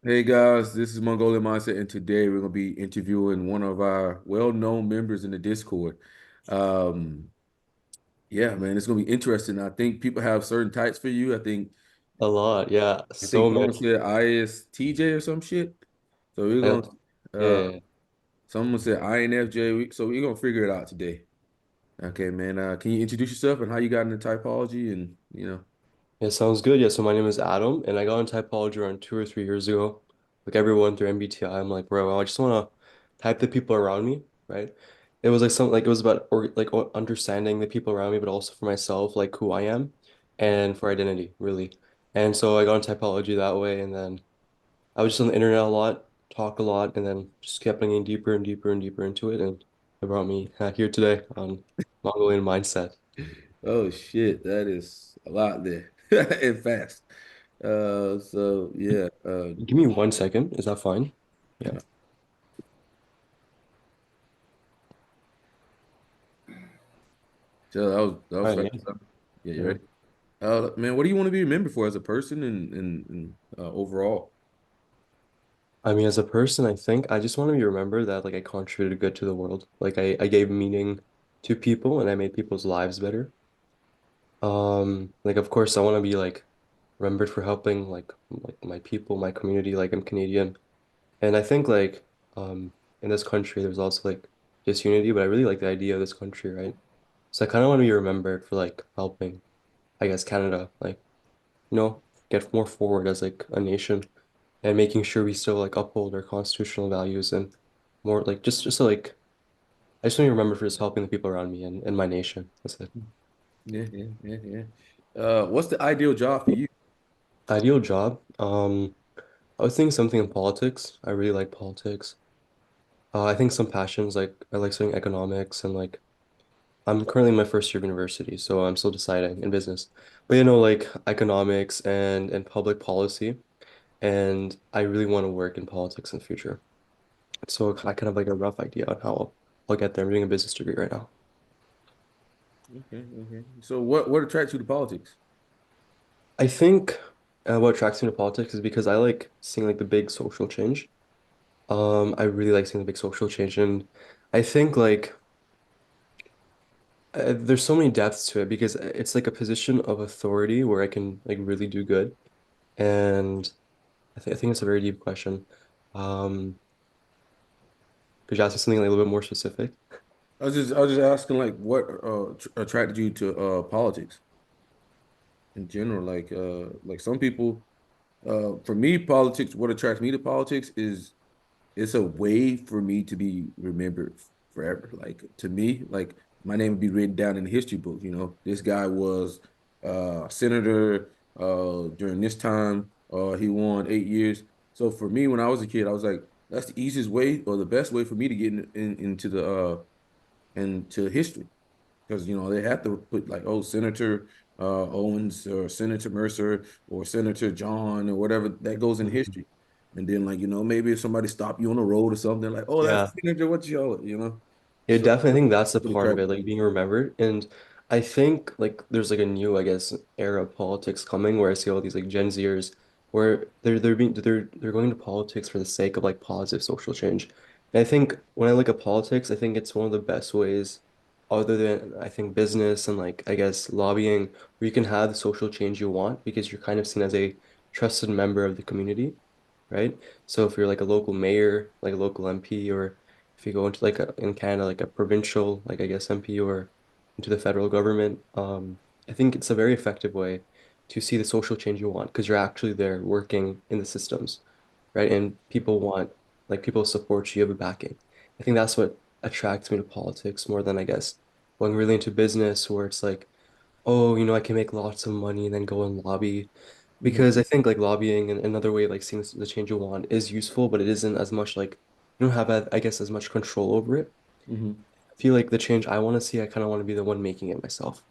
Hey guys, this is MongolianMindset, and today we're going to be interviewing one of our well-known members in the Discord. Um, yeah, man, it's going to be interesting. I think people have certain types for you. A lot, yeah. I So think someone many. said ISTJ or some shit. So we're I, going to, yeah. someone said INFJ. So we're going to figure it out today. Okay, man. Can you introduce yourself and how you got into typology and. Yeah, sounds good. Yeah, so my name is Adam, and I got in typology around 2 or 3 years ago. Like everyone through MBTI, I'm like, bro, I just want to type the people around me, right? It was like something like it was about understanding the people around me, but also for myself, like who I am, and for identity, really. And so I got in typology that way, and then I was just on the internet a lot, talk a lot, and then just kept getting deeper and deeper and deeper into it, and it brought me here today on Mongolian Mindset. Oh shit, that is a lot there and fast. So yeah, Give me 1 second. Is that fine? Yeah. so that was All fast. right. Yeah, you Yeah. ready? Man, what do you want to be remembered for as a person and overall? I mean, as a person, I think I just want to be remembered that like I contributed good to the world. Like I gave meaning to people and I made people's lives better. Like of course I want to be like remembered for helping like my people, my community, like I'm Canadian. And I think like in this country there's also like disunity, but I really like the idea of this country, right? So I kind of want to be remembered for like helping, I guess, Canada, like, get more forward as like a nation and making sure we still like uphold our constitutional values and more like just to, like I just want to remember for just helping the people around me and my nation. That's it. Yeah, yeah, yeah, yeah. What's the ideal job for you? Ideal job. I was thinking something in politics. I really like politics. I think some passions like I like studying economics and like I'm currently in my first year of university, so I'm still deciding in business. But like economics and public policy, and I really want to work in politics in the future. So I kind of like a rough idea on how I'll get there. I'm doing a business degree right now. Okay, okay. So what attracts you to politics? I think what attracts me to politics is because I like seeing like the big social change. I really like seeing the big social change, and I think like there's so many depths to it because it's like a position of authority where I can like really do good. And I think it's a very deep question. Um, could you ask me something like a little bit more specific? I was just asking like what attracted you to politics in general, like some people for me politics what attracts me to politics is it's a way for me to be remembered forever. Like to me, like my name would be written down in the history book. This guy was senator during this time. He won 8 years. So for me, when I was a kid, I was like, that's the easiest way or the best way for me to get into the into history because they have to put like Senator Owens or Senator Mercer or Senator John or whatever that goes in Mhm. history. And then like maybe if somebody stop you on the road or something like, oh, that's Yeah. Senator what you. Yeah, So definitely think that's a really part of attracted it, to like me. being remembered. And I think like there's like a new, I guess, era of politics coming where I see all these like Gen Zers where they're going to politics for the sake of like positive social change. And I think when I look at politics, I think it's one of the best ways, other than I think business and like I guess lobbying, where you can have the social change you want because you're kind of seen as a trusted member of the community, right? So if you're like a local mayor, like a local MP, or if you go into like in Canada, like a provincial, like I guess MP or into the federal government, I think it's a very effective way to see the social change you want because you're actually there working in the systems, right? And people support you, you have a backing. I think that's what attracts me to politics more than I guess going really into business where it's like, oh, I can make lots of money and then go and lobby. Mhm. Because I think like lobbying and another way like seeing the change you want is useful, but it isn't as much like you don't have I guess as much control over it. Mhm. I feel like the change I want to see, I kind of want to be the one making it myself.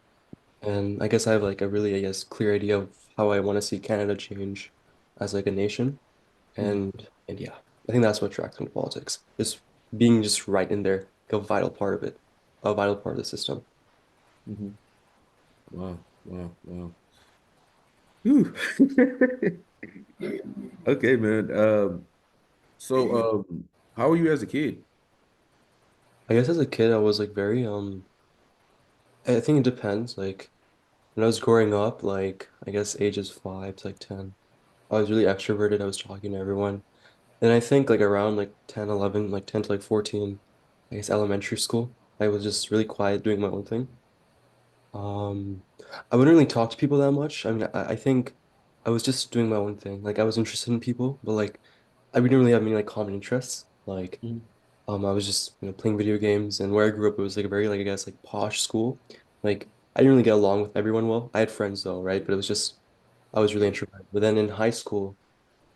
And I guess I have like a really, I guess, clear idea of how I want to see Canada change as like a nation. Mhm. And yeah, I think that's what attracts me to politics. Just being just right in there, like a vital part of it, a vital part of the system. Mhm. Wow, wow, wow. Whew. Okay, man. How were you as a kid? I guess as a kid, I was like very I think it depends. Like when I was growing up, like I guess ages 5 to like 10, I was really extroverted. I was talking to everyone. And I think like around like 10, 11, like 10 to like 14, I guess elementary school, I was just really quiet doing my own thing. Um, I wouldn't really talk to people that much. I mean, I think I was just doing my own thing. Like I was interested in people, but like I didn't really have any like common interests. Like Mhm. I was just playing video games, and where I grew up, it was like a very like I guess like posh school. Like I didn't really get along with everyone well. I had friends though, right? But it was just I was really introverted. But then in high school,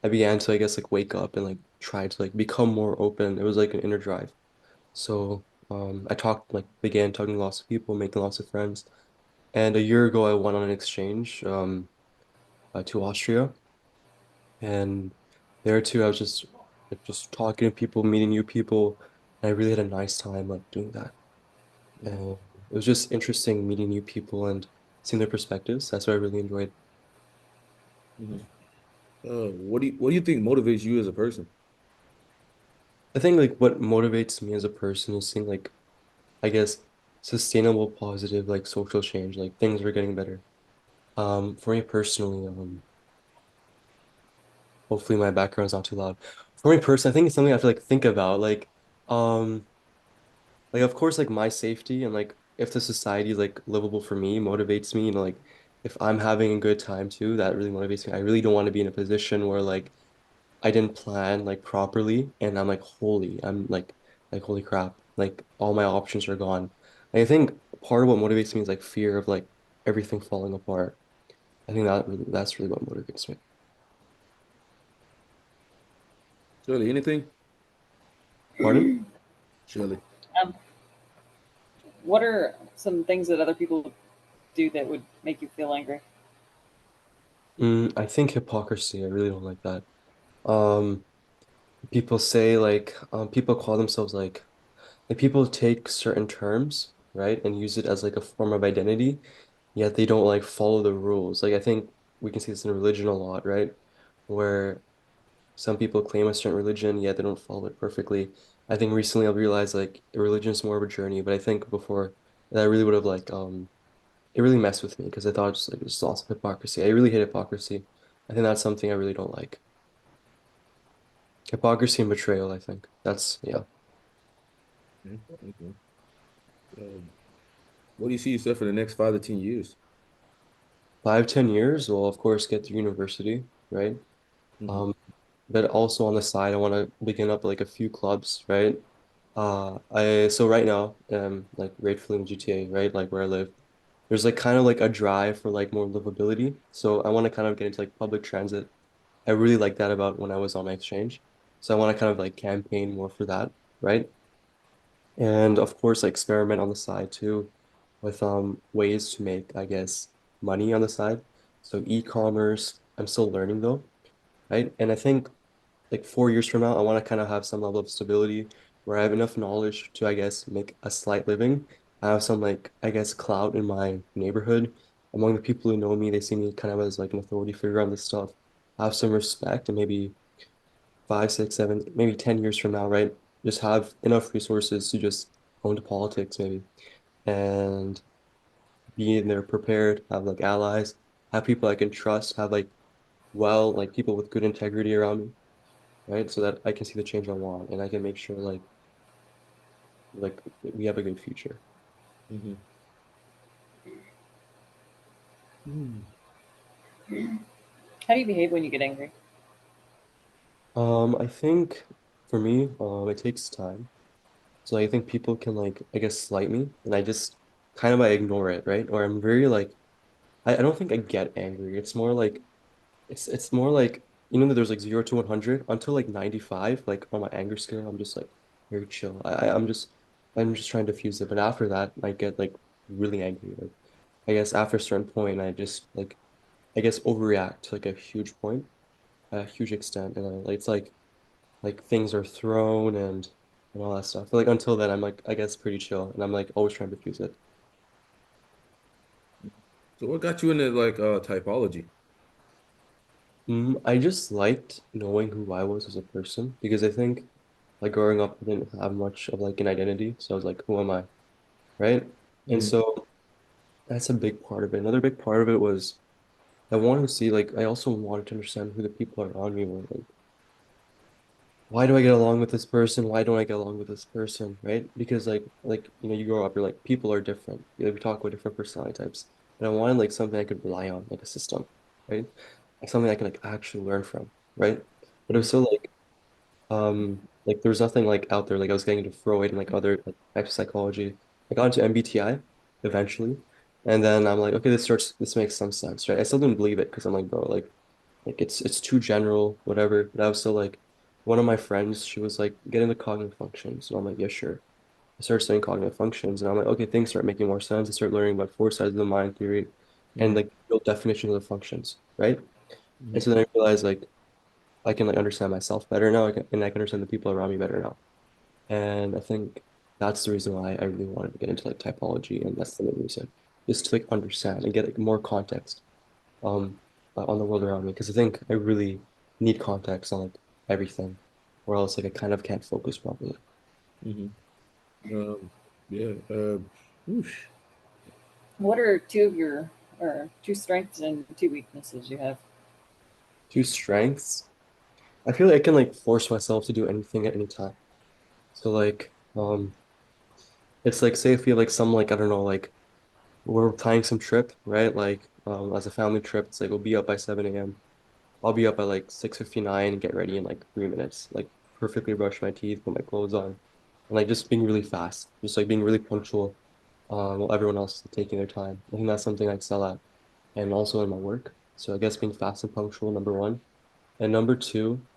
I began to I guess like wake up and like try to like become more open. It was like an inner drive. So I began talking to lots of people, making lots of friends. And a year ago, I went on an exchange to Austria, and there too, I was just talking to people, meeting new people, and I really had a nice time like doing that. And it was just interesting meeting new people and seeing their perspectives. That's what I really enjoyed. Mhm. What do you think motivates you as a person? I think like what motivates me as a person is seeing like I guess sustainable, positive like social change, like things are getting better. For me personally, hopefully my background's not too loud. For me personally, I think it's something I have to like think about. Um, like of course, like my safety and like if the society is like livable for me motivates me, like if I'm having a good time too, that really motivates me. I really don't want to be in a position where like I didn't plan like properly and I'm like holy crap, like all my options are gone. And I think part of what motivates me is like fear of like everything falling apart. I think that's really what motivates me. Shirley, anything? Pardon? Shirley. Um, what are some things that other people do that would make you feel angry? I think hypocrisy. I really don't like that. Um, People say people call themselves like people take certain terms, right, and use it as like a form of identity, yet they don't like follow the rules. Like I think we can see this in religion a lot, right? Where some people claim a certain religion, yet they don't follow it perfectly. I think recently I've realized like religion is more of a journey, but I think before that really would have it really messed with me because I thought just like there's lots of hypocrisy. I really hate hypocrisy. I think that's something I really don't like. Hypocrisy and betrayal, I think. That's yeah. Okay, okay. Um, what do you see yourself in the next 5 to 10 years? 5, 10 years, well, of course, get to university, right? Hmm. Um, but also on the side, I want to begin up like a few clubs, right? I so right now, like gratefully in GTA, right? Like where I live, there's like kind of like a drive for like more livability. So I want to kind of get into like public transit. I really like that about when I was on my exchange. So I want to kind of like campaign more for that, right? And of course, I experiment on the side too with ways to make, I guess, money on the side. So e-commerce, I'm still learning though, right? And I think like 4 years from now, I want to kind of have some level of stability where I have enough knowledge to, I guess, make a slight living. I have some like, I guess, clout in my neighborhood. Among the people who know me, they see me kind of as like an authority figure on this stuff. I have some respect and maybe 5, 6, 7, maybe 10 years from now, right? Just have enough resources to just go into politics maybe and be in there prepared, have like allies, have people I can trust, have like people with good integrity around me, right? So that I can see the change I want and I can make sure like we have a good future. Hmm. Hmm. How do you behave when you get angry? I think for me, it takes time. So I think people can like I guess slight me and I just kind of I ignore it, right? Or I'm very like I don't think I get angry. It's more like it's more like that there's like 0 to 100 until like 95 like on my anger scale I'm just like very chill. I'm just trying to fuse it but after that I get like really angry like I guess after a certain point I just like I guess overreact to like a huge point a huge extent and it's like things are thrown and all that stuff but like until then I'm like I guess pretty chill and I'm like always trying to fuse it. So what got you into like typology? I just liked knowing who I was as a person because I think like growing up I didn't have much of like an identity. So I was like, who am I? Right? And Mm-hmm. so that's a big part of it. Another big part of it was I wanted to see like I also wanted to understand who the people around me were. Like, why do I get along with this person? Why don't I get along with this person? Right? Because you grow up, you're like people are different. We talk about different personality types. And I wanted like something I could rely on, like a system, right? Like something I can like actually learn from, right? But it was so like there was nothing like out there. Like I was getting into Freud and like other like, types of psychology. I got into MBTI eventually. And then I'm like, okay, this makes some sense, right? I still didn't believe it because I'm like, bro, like it's too general, whatever. But I was still like, one of my friends, she was like, get into cognitive functions. And I'm like, yeah, sure. I started studying cognitive functions, and I'm like, okay, things start making more sense. I start learning about four sides of the mind theory and Mm-hmm. like real definition of the functions, right? And Mm-hmm. so then I realized like I can like understand myself better now, and I can understand the people around me better now. And I think that's the reason why I really wanted to get into like typology, and that's the main reason, just to like understand and get like more context um on the world around me because I think I really need context on like everything, or else like I kind of can't focus properly. Um, yeah. Whoosh. What are two of your or two strengths and two weaknesses you have? Two strengths. I feel like I can like force myself to do anything at any time. So it's like say if you have like some like I don't know like we're planning some trip, right? Like as a family trip, it's like we'll be up by 7 a.m. I'll be up at like 6:59 and get ready in like 3 minutes. Like perfectly brush my teeth, put my clothes on, and like just being really fast, just like being really punctual, while everyone else is taking their time. I think that's something I excel at, and also in my work. So I guess being fast and punctual, number one, and number two,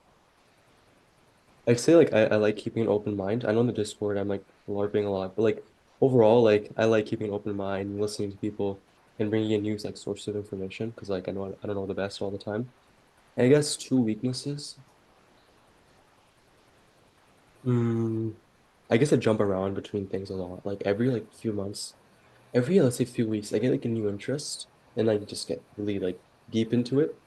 I'd say like I like keeping an open mind. I know in the Discord I'm like LARPing a lot, but like overall, like I like keeping an open mind and listening to people and bringing in new like sources of information because like I don't know the best all the time. And I guess two weaknesses. Hmm. I guess I jump around between things a lot. Like every like few months, every let's say few weeks, I get like a new interest and I just get really like deep into it.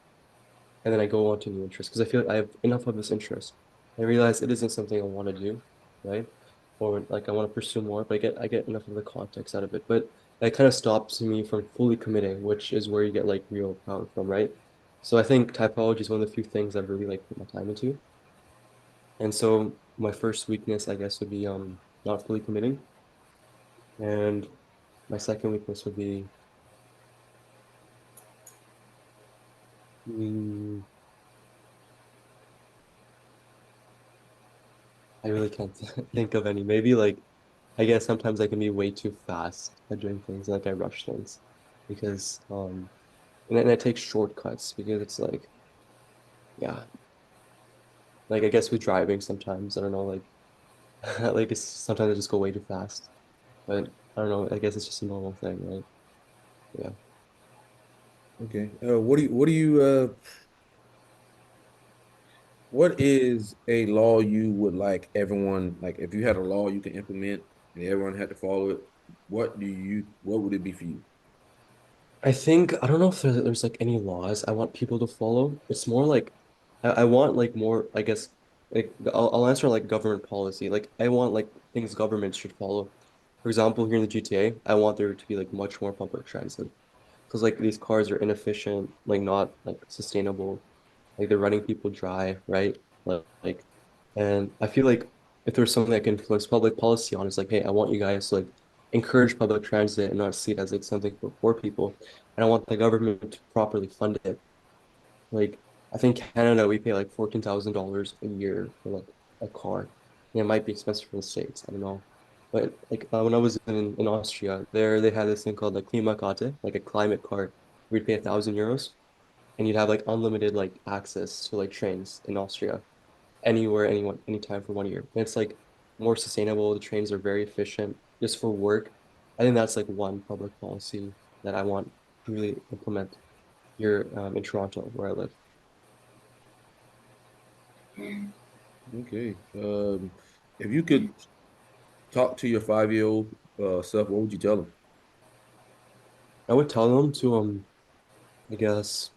And then I go on to new interests because I feel like I have enough of this interest. I realize it isn't something I want to do, right? Or like I want to pursue more, but I get enough of the context out of it. But that kind of stops me from fully committing, which is where you get like real power from, right? So I think typology is one of the few things I've really like put my time into. And so my first weakness, I guess, would be not fully committing. And my second weakness would be mm, I really can't think of any. Maybe like I guess sometimes I can be way too fast at doing things, like I rush things because and I take shortcuts because it's like yeah, like I guess with driving sometimes I don't know like like it's sometimes I just go way too fast, but I don't know. I guess it's just a normal thing, right? Yeah. Okay. What is a law you would like everyone like if you had a law you can implement and everyone had to follow it, what would it be for you? I think I don't know if there's like any laws I want people to follow. It's more like I want like more, I guess like I'll answer like government policy. Like I want like things governments should follow. For example, here in the GTA, I want there to be like much more public transit because like these cars are inefficient, like not like sustainable, like they're running people dry, right? And I feel like if there's something that can influence public policy on, it's like, hey, I want you guys to like encourage public transit and not see it as like something for poor people. And I want the government to properly fund it. Like I think Canada, we pay like $14,000 a year for like a car. And it might be expensive for the States. I don't know. But like when I was in Austria, there they had this thing called like Klimakarte, like a climate card. We'd pay €1,000 and you'd have like unlimited like access to like trains in Austria anywhere, anyone, anytime for 1 year. And it's like more sustainable. The trains are very efficient just for work. I think that's like one public policy that I want to really implement here in Toronto, where I live. Okay. If you could talk to your 5 year old self, what would you tell him? I would tell them to I guess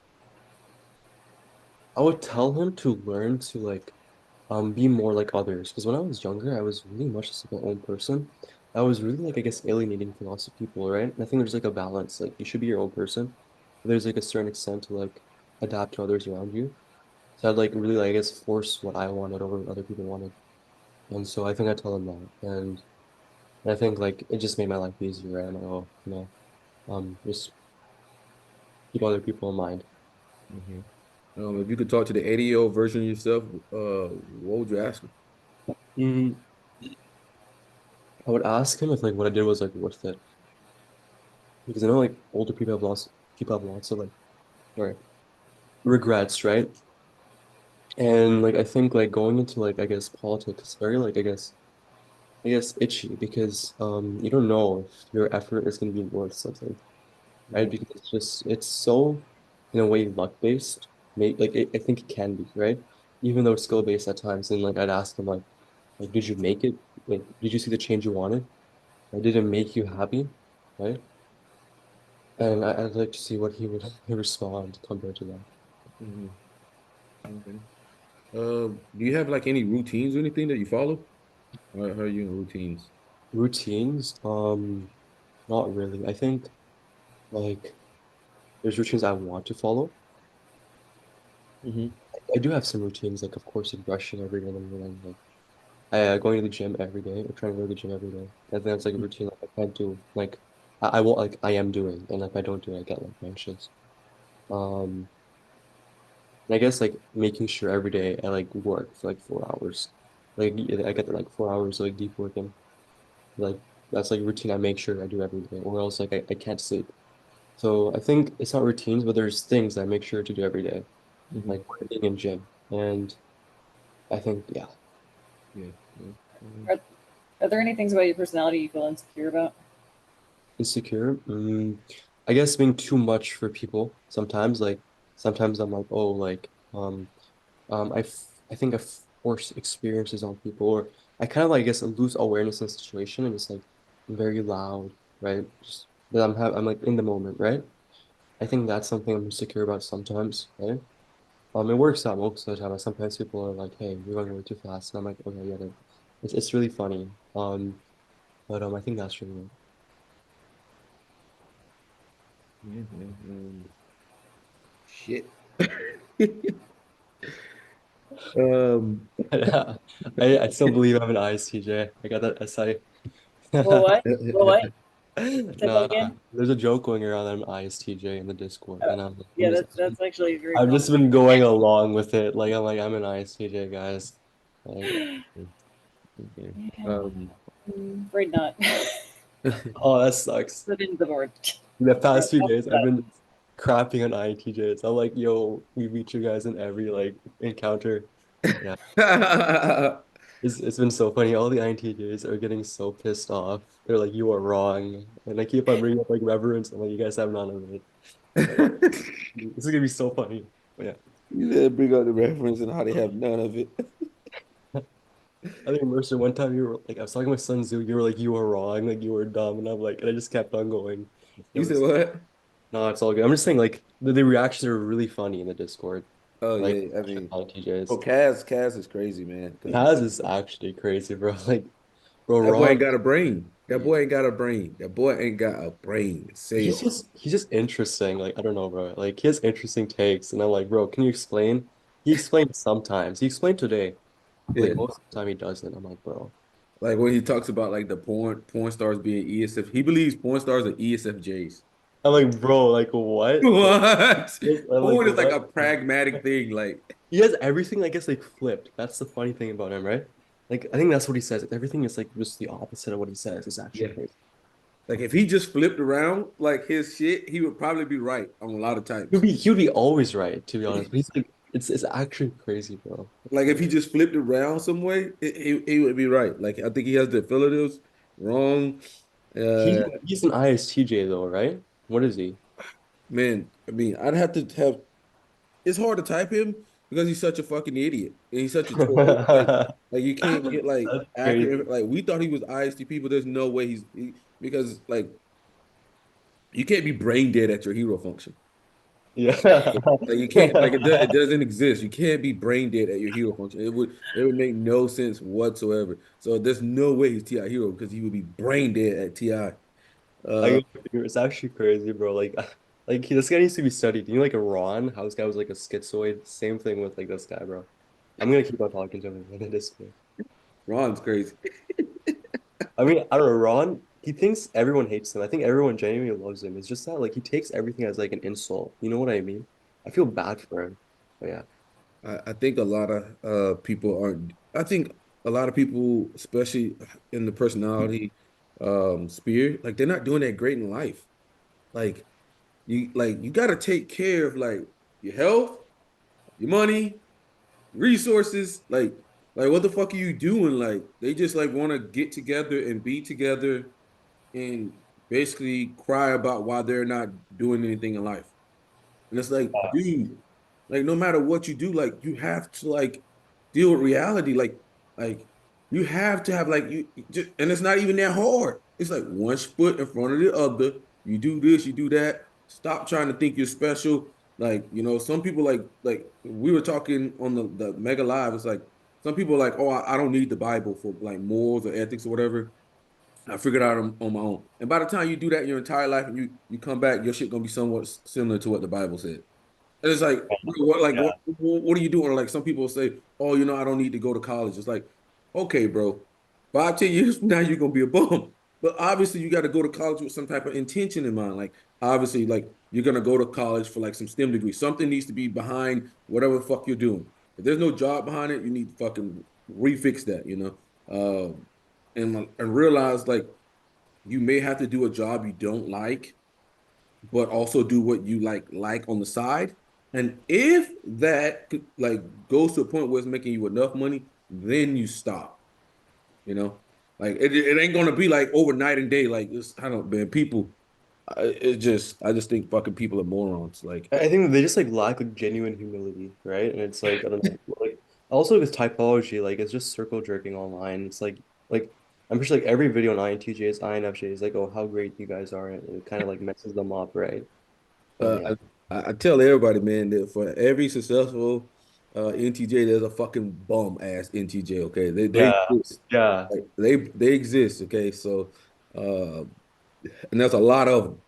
I would tell him to learn to like be more like others. Because when I was younger, I was really much just like my own person. I was really like I guess alienating from lots of people, right? And I think there's like a balance. Like you should be your own person. But there's like a certain extent to like adapt to others around you. So I'd like really like I guess force what I wanted over what other people wanted. And so I think I tell him that. And I think like it just made my life easier. Right? I'm like, oh, just keep other people in mind. Mhm. If you could talk to the 80-year-old version of yourself, what would you ask him? Mm, I would ask him if like what I did was like worth it. Because I know like older people have lots of like sorry regrets, right? And like I think like going into like I guess politics is very like I guess itchy because you don't know if your effort is gonna be worth something, right? Mhm. Because it's so in a way luck based. I think it can be, right? Even though it's skill based at times. And like I'd ask him like did you make it? Like did you see the change you wanted? Or did it make you happy? Right? And I'd like to see what he would respond compared to that. Mhm. Okay. Do you have like any routines or anything that you follow? How are you in routines? Routines, not really. I think like there's routines I want to follow. Hmm. I do have some routines, like of course, like brushing every day in the morning, like going to the gym every day, or trying to go to the gym every day. I think that's like a routine like I can't do. Like I won't like I am doing, and if I don't do it, I get like anxious. Um, and I guess like making sure every day I like work for like 4 hours. Like I get like 4 hours of like deep working. Like that's like a routine I make sure I do every day, or else like I can't sleep. So I think it's not routines, but there's things that I make sure to do every day, Hmm. like working in gym. And I think, yeah. Yeah. Yeah. Mhm. Are there any things about your personality you feel insecure about? Insecure. I guess being too much for people sometimes. Like sometimes I'm like, oh, like I think I force experiences on people, or I kind of like I guess lose awareness in a situation, and it's like I'm very loud, right? Just that I'm like in the moment, right? I think that's something I'm insecure about sometimes, right? It works out most of the time. Like, sometimes people are like, "Hey, you're going way too fast," and I'm like, "Okay, yeah." It's really funny. But I think that's really it. Yeah, yeah, shit. Um, I still believe I'm an ISTJ. I got that SI. Well, what? Well, what? Say that Nah, again. there's a joke going around that I'm ISTJ in the Discord, Uh, and yeah, that's actually very I've just common. been going along with it. Like I'm an ISTJ, guys. Like, okay. Yeah, Um, afraid not. oh, that sucks. Put it into the board. The Or past few I'll days, put I've that. been crapping on INTJs. I'm like, yo, we meet you guys in every like encounter. Yeah, it's been so funny. All the INTJs are getting so pissed off. They're like, you are wrong, and I keep on bringing up like reverence. I'm like, you guys have none of it. Like, this is gonna be so funny. But yeah, you did bring up the reference and how they have none of it. I think Mercer, one time you were like, I was talking to my son Zoo. You were like, you were wrong, like you were dumb, and I'm like, and I just kept on going. It You said was what? no, it's all good. I'm just saying like the reactions are really funny in the Discord. Oh Like yeah, I mean, INTJs. oh, Kaz is crazy, man. Because Kaz is actually crazy, bro. Like, bro, that boy Ron, ain't got a brain. That boy ain't got a brain. That boy ain't got a brain. Sale. he's just interesting. Like, I don't know, bro. Like, he has interesting takes, and I'm like, bro, can you explain? He explains sometimes. He explained today, but like Yeah. most of the time he doesn't. I'm like, bro. Like when he talks about like the porn stars being ESF, he believes porn stars are ESFJs. I'm like, bro, like what? What? I'm like, Porn is like what? a pragmatic thing. Like, He has everything, I guess, like flipped. That's the funny thing about him, right? Like, I think that's what he says. Everything is like just the opposite of what he says. It's actually yeah. crazy. Like if he just flipped around like his shit, he would probably be right on a lot of He'll times. be he'll be always right, to be honest. But he's like, it's actually crazy, bro. Like if he just flipped around some way, he would be right. Like I think he has the affiliatives wrong. He Uh, he's an ISTJ though, right? What is he? man, I mean, I'd have to have. It's hard to type him because he's such a fucking idiot and he's such a troll. Like you can't get like That's accurate. crazy. Like we thought he was ISTP, but there's no way because like you can't be brain dead at your hero function. Yeah. Like you can't like it doesn't exist. You can't be brain dead at your hero function. It would make no sense whatsoever. So there's no way he's TI hero because he would be brain dead at TI. Uh, It's actually crazy, bro. This guy needs to be studied. You know, like Ron, how this guy was like a schizoid. Same thing with like this guy, bro. I'm gonna keep on talking to him in this way. Ron's crazy. I mean, I don't know, Ron. He thinks everyone hates him. I think everyone genuinely loves him. It's just that like he takes everything as like an insult. You know what I mean? I feel bad for him. But yeah. I think a lot of people aren't. I think a lot of people, especially in the personality sphere, like they're not doing that great in life. Like you got to take care of like your health, your money, resources. Like what the fuck are you doing? Like they just like want to get together and be together and basically cry about why they're not doing anything in life. And it's like, dude, like no matter what you do, like you have to like deal with reality. Like you have to have like you just, and it's not even that hard. It's like one foot in front of the other. You do this, you do that. Stop trying to think you're special. Like, some people like we were talking on the mega live. It's like some people are like, oh, I don't need the Bible for like morals or ethics or whatever. I figured out on my own. And by the time you do that your entire life and you come back, your shit gonna be somewhat similar to what the Bible said. And it's like, bro, Yeah. what are you doing? Like some people say, oh, I don't need to go to college. It's like, okay, bro, 5, 10 years from now, you're gonna be a bum. But obviously, you got to go to college with some type of intention in mind. Like, obviously, like you're gonna go to college for like some STEM degree. Something needs to be behind whatever the fuck you're doing. If there's no job behind it, you need to fucking refix that. And realize like you may have to do a job you don't like but also do what you like on the side. And if that like goes to a point where it's making you enough money, then you stop. You know, like it ain't gonna be like overnight and day. Like it's, I don't, man. People, I just think fucking people are morons. Like, I think they just like lack like genuine humility, right? And it's like I don't know, like also with typology, like it's just circle jerking online. It's like I'm pretty sure like every video on INTJs, INFJs, like, oh, how great you guys are, and it kind of like messes them up, right? But uh, yeah, I tell everybody, man, that for every successful NTJ, there's a fucking bum ass NTJ. Okay, they yeah, exist. yeah, Like, they exist. Okay, so and there's a lot of them.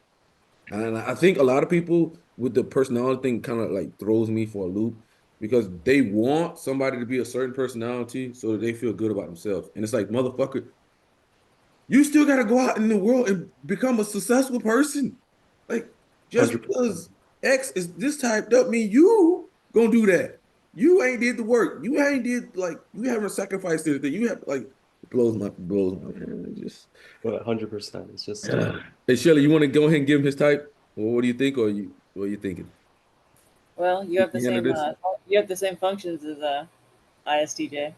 And I think a lot of people with the personality thing kind of like throws me for a loop because they want somebody to be a certain personality so that they feel good about themselves. And it's like, motherfucker, you still got to go out in the world and become a successful person. Like, just 100%. because X is this type doesn't mean you gonna do that. You ain't did the work. You ain't did like you haven't sacrificed anything. You have like it blows my man. It just 100%. It's just Hey Shelly, you want to go ahead and give him his type? Well, what do you think, or what are you thinking? Well, You can handle this? you have the same functions as ISTJ.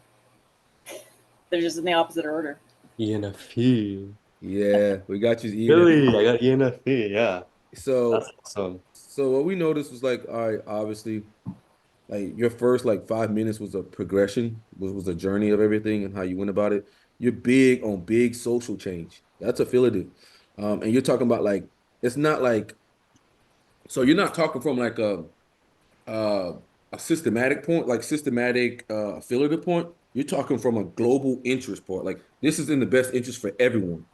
They're just in the opposite order. ENFP. Yeah, we got you, Ian. Really? I got ENFP. Yeah, that's So, awesome. so what we noticed was like, all right, obviously, like your first like 5 minutes was a progression, was a journey of everything and how you went about it. You're big on big social change. That's affiliative, and you're talking about like it's not like so you're not talking from like uh, a systematic point, like systematic affiliative point. You're talking from a global interest point. Like this is in the best interest for everyone.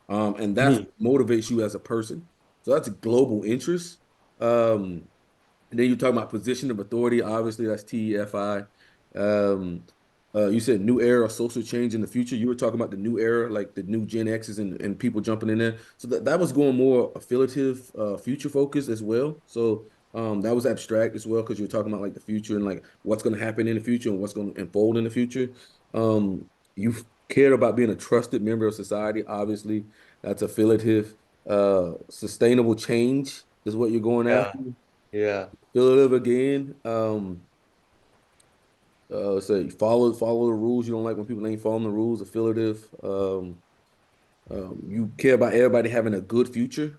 And that's Mhm. what motivates you as a person. So that's a global interest. Um, and then you're talking about position of authority. Obviously, that's TEFI. Um, you said new era of social change in the future. You were talking about the new era, like the new Gen X's and people jumping in there. So that was going more affiliative, future focused as well. So that was abstract as well because you were talking about like the future and like what's going to happen in the future and what's going to unfold in the future. You cared about being a trusted member of society. Obviously, that's affiliative. Sustainable change is what you're going Yeah, after. yeah, Affiliative again. Say follow the rules. You don't like when people ain't following the rules. Affiliative. You care about everybody having a good future.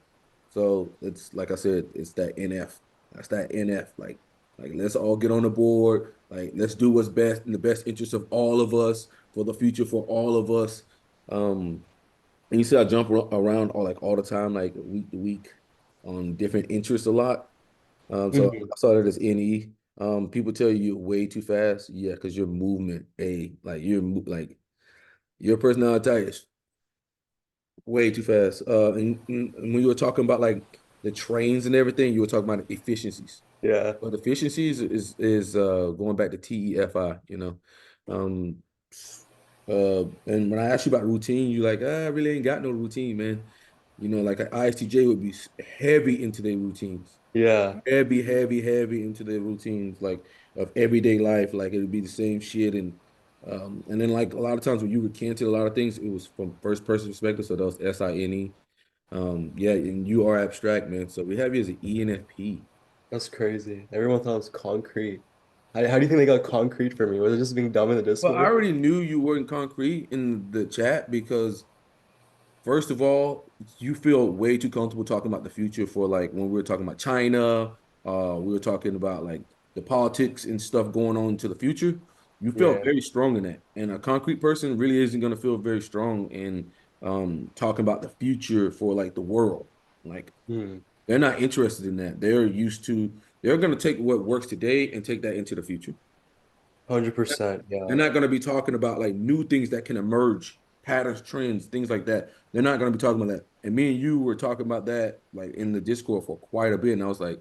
So it's like I said, it's that NF. That's that NF. Like let's all get on the board. Like let's do what's best in the best interest of all of us for the future for all of us. Um, and you see I jump around all the time, like week to week on different interests a lot. So Mhm. I saw that as NE. People tell you you're way too fast. Yeah, because your movement, like like your personality type is way too fast. And when you were talking about like the trains and everything, you were talking about efficiencies. Yeah. But efficiencies is going back to TEFI, you know. Um and when I asked you about routine, you like, I really ain't got no routine, man. You know, like an ISTJ would be heavy into their routines. Yeah. Heavy into their routines, like of everyday life. Like it would be the same shit. And then like a lot of times when you recanted a lot of things, it was from first person perspective. So that was SINE. Yeah, and you are abstract, man. So we have you as an ENFP. That's crazy. Everyone thought it was concrete. How do you think they got concrete for me? Was it just being dumb in the Well, I Discord? already knew you weren't concrete in the chat because first of all, you feel way too comfortable talking about the future for like when we were talking about China, we were talking about like the politics and stuff going on to the future. You felt Yeah. very strong in that. And a concrete person really isn't going to feel very strong in talking about the future for like the world. Like Hmm. they're not interested in that. They're going to take what works today and take that into the future. 100%. They're Yeah. not going to be talking about like new things that can emerge, patterns, trends, things like that. They're not going to be talking about that. And me and you were talking about that like in the Discord for quite a bit. And I was like,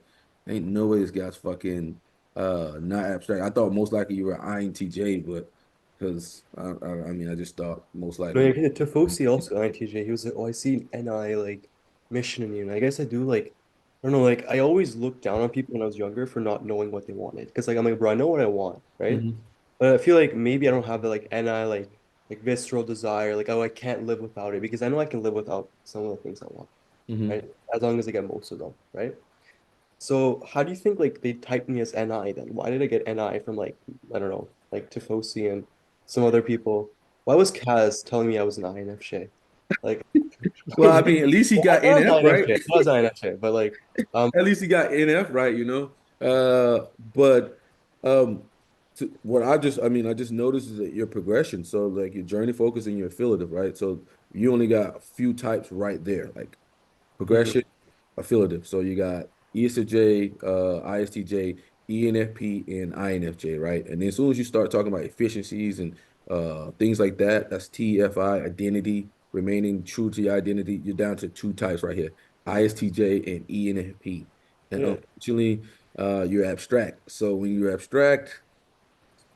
ain't no way this guy's fucking not abstract. I thought most likely you were INTJ, but because I mean I just thought most No, likely. yeah, Tifosi also INTJ. He was like, "Oh, I see an NI like mission in you." And I guess I do like, I don't know, like I always looked down on people when I was younger for not knowing what they wanted. Because like I'm like, bro, I know what I want, right? Mhm. But I feel like maybe I don't have the like NI like visceral desire, like oh I can't live without it because I know I can live without some of the things I want, Mhm. right? As long as I get most of them, right? So how do you think like they typed me as NI then? Why did I get NI from like I don't know, like Tifosi and some other people? Why was Kaz telling me I was an INFJ? Like Well, I mean, at least he I got was NF right. INFJ. I was INFJ, but like At least he got NF right, you know. But um, what I mean, I just noticed is that your progression. So like your journey focus and your affiliative, right? So you only got a few types right there, like mhm, progression, affiliative. So you got ESTJ, ISTJ, ENFP, and INFJ, right? And then as soon as you start talking about efficiencies and things like that, that's TFI, identity, remaining true to your identity. You're down to two types right here, ISTJ and ENFP. And yeah, unfortunately, you're abstract. So when you're abstract,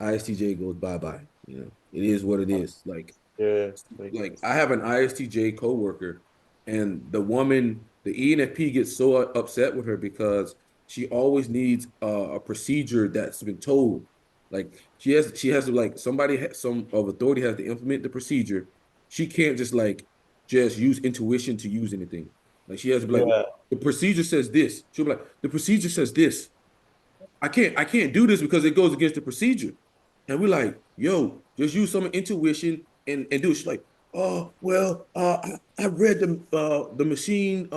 ISTJ goes bye-bye. You know, it is what it is. yeah, like Like I have an ISTJ coworker, and the ENFP gets so upset with her because she always needs a procedure that's been told. Like she has to like some of authority has to implement the procedure. She can't just use intuition to use anything. Like she has to be like, yeah, the procedure says this. She'll be like, the procedure says this. I can't do this because it goes against the procedure. And we're like, yo, just use some intuition and do it. She's like, oh, well, I read the machine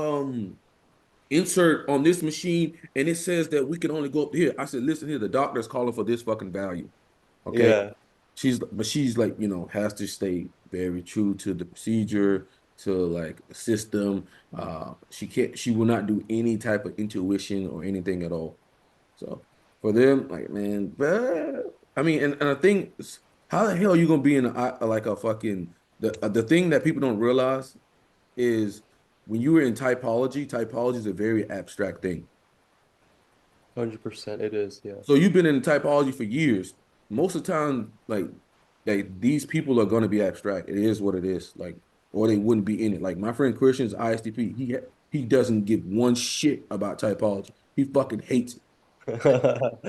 insert on this machine and it says that we can only go up to here. I said, listen here, the doctor's calling for this fucking value. Okay. yeah, She's like, has to stay very true to the procedure, to like the system. She will not do any type of intuition or anything at all. So for them, like man, I mean, and I think how the hell are you gonna be in like a fucking the thing that people don't realize is when you were in typology, typology is a very abstract thing. 100% it is, yeah. So you've been in typology for years. Most of the time, like these people are gonna be abstract. It is what it is. Like, or they wouldn't be in it. Like my friend Christian's ISTP, he doesn't give one shit about typology. He fucking hates it.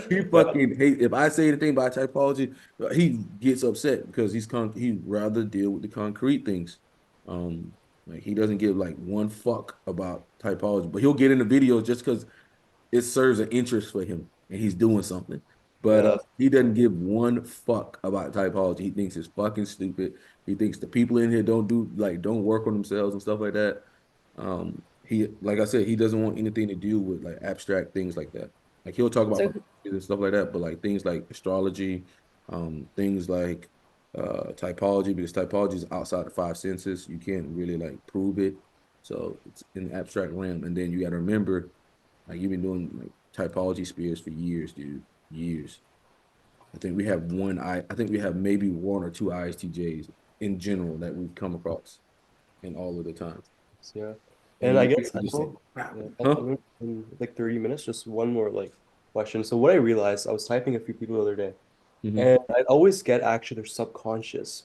He Yeah, fucking hate if I say anything about typology, he gets upset because he rather deal with the concrete things. Um, like he doesn't give like one fuck about typology, but he'll get in the video just because it serves an interest for him and he's doing something. But yeah, he doesn't give one fuck about typology. He thinks it's fucking stupid. He thinks the people in here don't work on themselves and stuff like that. He like I said, he doesn't want anything to do with like abstract things like that. Like he'll talk about So and stuff like that, but like things like astrology, things like typology, because typology is outside the five senses. You can't really like prove it. So it's in the abstract realm. And then you got to remember like you've been doing like typology spheres for years, dude. Years. I think we have I think we have maybe one or two ISTJs in general that we've come across in all of the time. Yeah. And And I you guess I just like, know, wow, yeah, huh? I know in like 30 minutes, just one more like question. So what I realized, I was typing a few people the other day, Mm-hmm. and I'd always get actually their subconscious.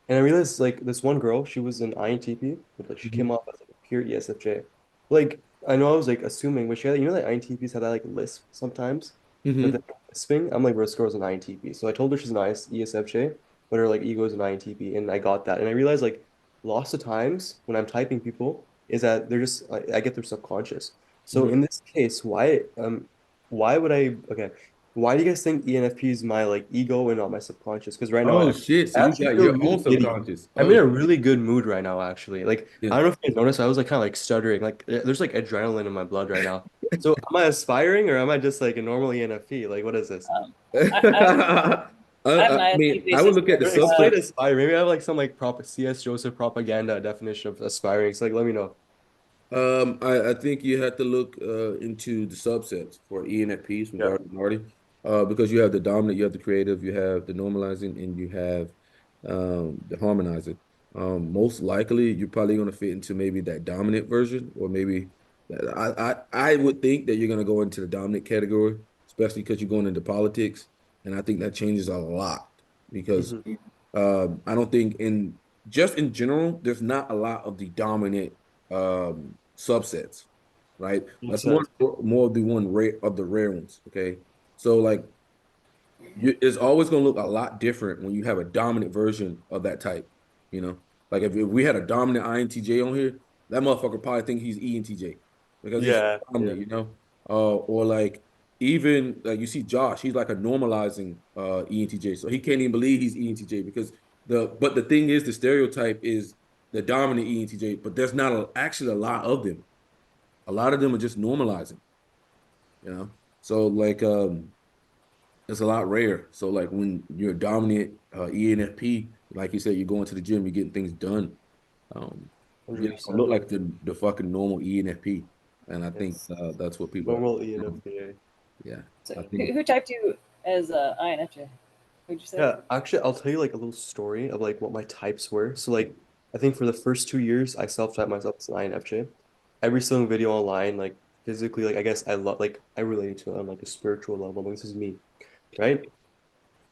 And I realized like this one girl, she was an INTP, but like she Mm-hmm. came off as like a pure ESFJ. Like I know I was like assuming, but she had, you know, that INTPs have that like lisp sometimes, but then Mm-hmm. lisping, I'm like, bro, this girl's an INTP. So I told her she's an ESFJ, but her like ego is an INTP, and I got that. And I realized like lots of times when I'm typing people is that they're just I get their subconscious. So Mm-hmm. in this case, why would I okay? Why do you guys think ENFP is my like ego and not my subconscious? Because right now Oh shit. So I you actually got feel your really own giddy. subconscious. I'm Oh in a really good mood right now, actually. Like yeah. I don't know if you guys noticed, I was like kind of like stuttering. Like there's like adrenaline in my blood right now. So am I aspiring or am I just like a normal ENFP? Like what is this? Um, I I, have an I mean, ISTJ I would look sister. at the Explain subset. aspire. Maybe I have like some like prop CS Joseph propaganda definition of aspiring. So like let me know. I think you have to look into the subsets for ENFPs Yeah. regarding minority, because you have the dominant, you have the creative, you have the normalizing, and you have the harmonizing. Most likely, you're probably going to fit into maybe that dominant version, or maybe I would think that you're going to go into the dominant category, especially because you're going into politics, and I think that changes a lot because Mhm. I don't think in just in general, there's not a lot of the dominant subsets, right? Makes That's more sense. more of the one rare of the rare ones. Okay, so like it's always going to look a lot different when you have a dominant version of that type. You know, like if we had a dominant INTJ on here, that motherfucker probably think he's ENTJ because he's Yeah. Yeah. dominant. You know, or like even like you see Josh, he's like a normalizing ENTJ, so he can't even believe he's ENTJ because the thing is the stereotype is the dominant ENTJ, but there's not actually a lot of them. A lot of them are just normalizing. You know, so like it's a lot rare. So like when you're a dominant ENFP, like you said, you're going to the gym, you're getting things done. You don't 100%. look like the fucking normal ENFP, and I think Yes. that's what people. Normal ENFP. Yeah, So I who, think. who typed you as INFJ? Who'd you say? Yeah, actually, I'll tell you like a little story of like what my types were. So like, I think for the first 2 years, I self-typed myself as an INFJ. Every single video online, like physically, like I guess I love, like I relate to it on like a spiritual level. Like this is me, right?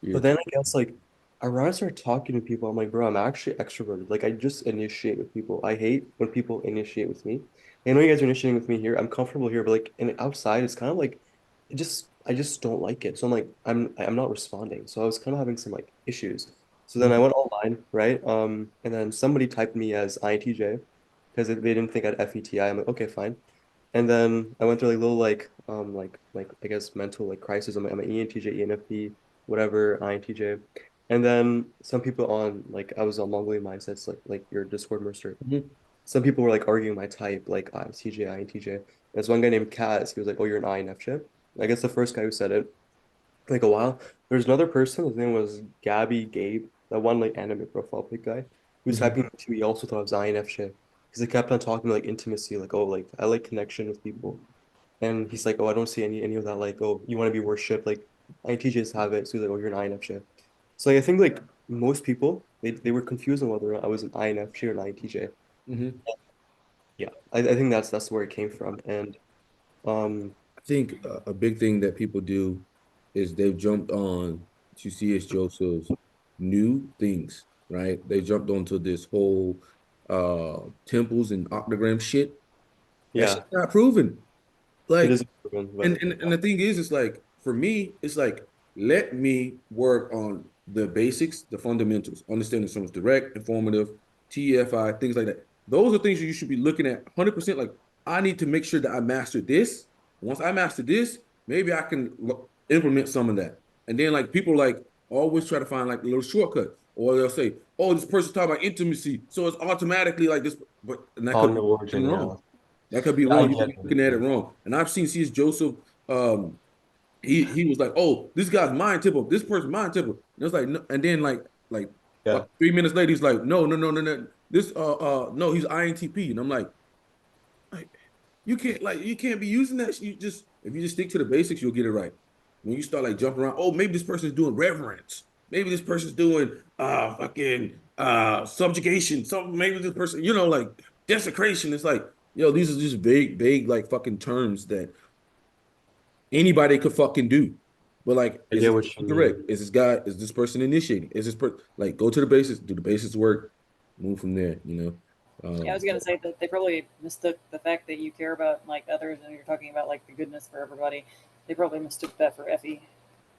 Yeah. But then I guess like around I start talking to people, I'm like, bro, I'm actually extroverted. Like I just initiate with people. I hate when people initiate with me. I know you guys are initiating with me here. I'm comfortable here, but like and outside, it's kind of like I just don't like it. So I'm like, I'm not responding. So I was kind of having some like issues. So then I Mhm. went online, right? And then somebody typed me as INTJ because they didn't think I'd FETI. I'm like, okay, fine. And then I went through like little like I guess mental like crisis. I'm an ENTJ, ENFP, whatever, INTJ. And then some people on like I was on MongolianMindsets like your Discord mercer. Mhm. Some people were like arguing my type, like ISTJ, INTJ. There's one guy named Kaz. He was like, "Oh, you're an INFJ." I guess the first guy who said it, like a while. There's another person. His name was Gabby Gabe, that one like anime profile pic guy. He was Mhm. typing to me. He also thought I was INFJ because he kept on talking like intimacy, like oh, like I like connection with people. And he's like, oh, I don't see any of that. Like, oh, you want to be worshipped? Like INTJs have it. So he's like, oh, you're an INFJ. So like, I think like most people they were confused on whether or not I was an INFJ or an INTJ. Mhm. Yeah, I think that's where it came from. And I think a big thing that people do is they've jumped on to C.S. Joseph's new things, right? They jumped onto this whole temples and octagram shit. That yeah, shit's not proven. it Like is proven, and, but and and the thing is, it's like for me, it's like let me work on the basics, the fundamentals, understanding someone's direct, informative, TFI, things like that. Those are things you should be looking at 100%. Like I need to make sure that I master this. Once I master this, maybe I can implement some of that. And then like people like always try to find like a little shortcut, or they'll say, "Oh, this person's talking about intimacy, so it's automatically like this." But and that could on be the origin, yeah. wrong. That could be Yeah, I wrong. You could get be it. looking at it Yeah. wrong. And I've seen C.S. Joseph. He was like, "Oh, this guy's mind tipple. This person's mind tipple." And it's like, no, and then like Yeah. 3 minutes later, he's like, "No, no, no, no, no. This no, he's INTP." And I'm like, you can't be using that. You just if you just stick to the basics, you'll get it right. When you start like jumping around, oh, maybe this person's doing reverence. Maybe this person's doing fucking subjugation. Something maybe this person, like desecration. It's like, these are just vague like fucking terms that anybody could fucking do. But like, I is get this what you correct? mean. Is this person initiating? Is this like go to the basics, do the basics work, move from there. Yeah, I was gonna say that they probably mistook the fact that you care about like others and you're talking about like the goodness for everybody. They probably mistook that for FE.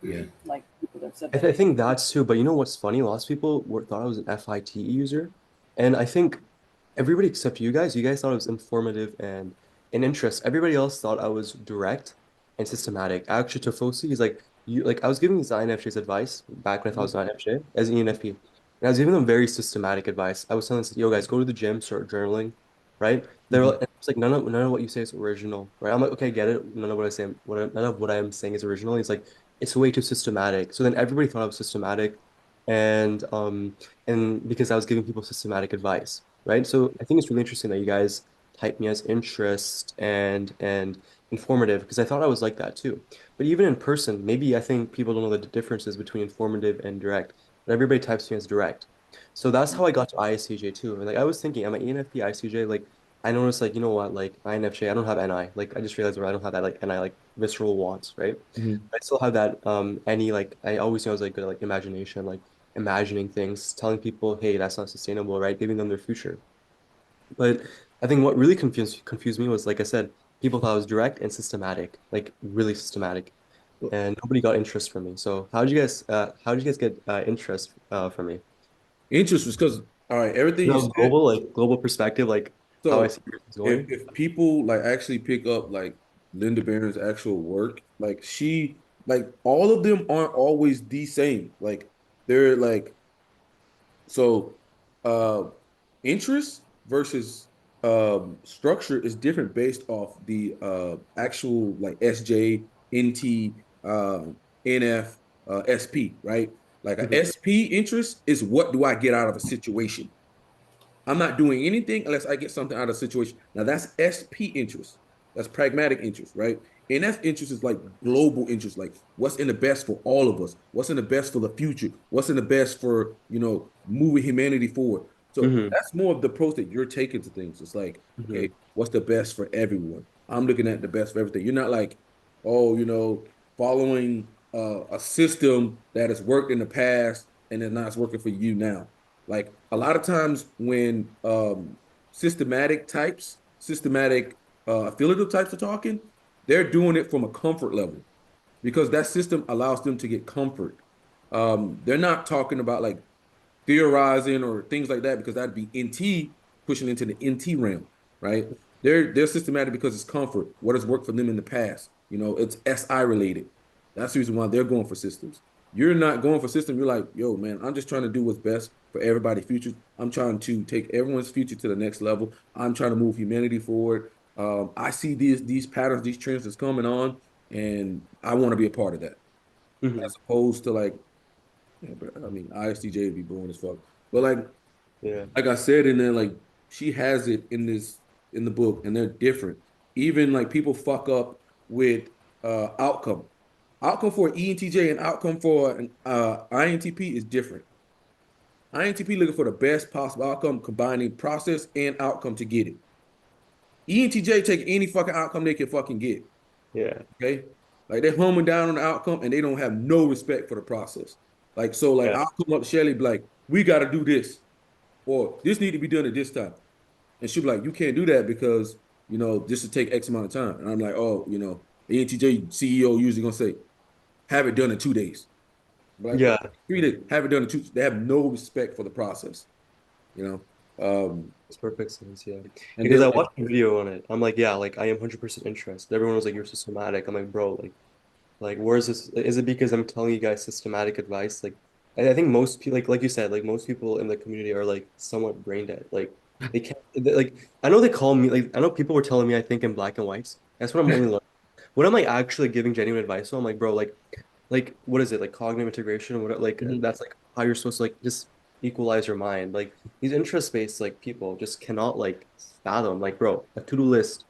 Yeah. Like people that said I, that th I to you. think that's too, but you know what's funny? Lots of people thought I was an FIT user, and I think everybody except you guys thought it was informative and an interest. Everybody else thought I was direct and systematic. Actually, Tofosi is like you, like I was giving these INFJs advice back when I thought I was an INFJ as an ENFP, and I was giving them very systematic advice. I was telling them, yo guys, go to the gym, start journaling, right? Mhm. It's like none of what you say is original, right? I'm like, okay, get it. None of what I say, none of what I'm saying is original. He's like, it's way too systematic. So then everybody thought I was systematic, and because I was giving people systematic advice, right? So I think it's really interesting that you guys type me as interest and informative because I thought I was like that too. But even in person, maybe I think people don't know the differences between informative and direct, but everybody types me as direct. So that's how I got to ISTJ too. And like I was thinking, I'm an ENFP ISTJ. Like I noticed, like you know what, like INFJ, I don't have NI. Like I just realized where I don't have that like NI like visceral wants, right? Mhm. I still have that any like I always knew I was like good at like imagination, like imagining things, telling people, hey, that's not sustainable, right? Giving them their future. But I think what really confused me was like I said, people thought I was direct and systematic, like really systematic, Well, and nobody got interest from me. So how did you guys get interest from me? interest was because all right, everything you No, said. global perspective, like how I So see business if going. if people like actually pick up like Linda Barron's actual work, like all of them aren't always the same. Like they're like so uh interest versus structure is different based off the actual like SJ, NT, NF, SP, right? Like a Mhm, SP interest is what do I get out of a situation? I'm not doing anything unless I get something out of the situation. Now that's SP interest. That's pragmatic interest, right? NF interest is like global interest, like what's in the best for all of us, what's in the best for the future, what's in the best for moving humanity forward. So mhm, that's more of the approach that you're taking to things. It's like, okay, mhm, what's the best for everyone? I'm looking at the best for everything. You're not like, oh, following a system that has worked in the past and is not working for you now. Like a lot of times when systematic affiliative types are talking, they're doing it from a comfort level because that system allows them to get comfort. They're not talking about like theorizing or things like that because that'd be NT pushing into the NT realm, right? They're systematic because it's comfort. What has worked for them in the past? It's SI related. That's the reason why they're going for systems. You're not going for system. You're like, yo, man, I'm just trying to do what's best for everybody's future. I'm trying to take everyone's future to the next level. I'm trying to move humanity forward. I see these patterns, these trends that's coming on, and I want to be a part of that. mhm. As opposed to like, yeah, but I mean, ISTJ would be boring as fuck. But Yeah, like I said in there, like she has it in the book, and they're different. Even like people fuck up with outcome. Outcome for ENTJ and outcome for an INTP is different. INTP looking for the best possible outcome, combining process and outcome to get it. ENTJ take any fucking outcome they can fucking get. yeah, Okay, like they're homing down on the outcome and they don't have no respect for the process. Like so, like yeah, I'll come up to Shelly, be like, we got to do this, or this need to be done at this time. And she'll be like, you can't do that because, this will take X amount of time. And I'm like, oh, the NTJ CEO usually gonna say, have it done in 2 days. Like, yeah. 3 days, have it done in two. They have no respect for the process, you know. Makes perfect sense, yeah. And Because they're I like, watched a video on it. I'm like, yeah, like I am 100% interested. Everyone was like, you're systematic. I'm like, bro, like where is this? Is it because I'm telling you guys systematic advice? Like, I think most people, like you said, like most people in the community are like somewhat brain dead. Like they can't, like I know they call me, like I know people were telling me I think in black and whites. That's what I'm only learning. When I'm like actually giving genuine advice, so I'm like, bro, like what is it like cognitive integration? What like mhm. that's like how you're supposed to like just equalize your mind. Like these interest-based like people just cannot like fathom. Like, bro, a to-do list.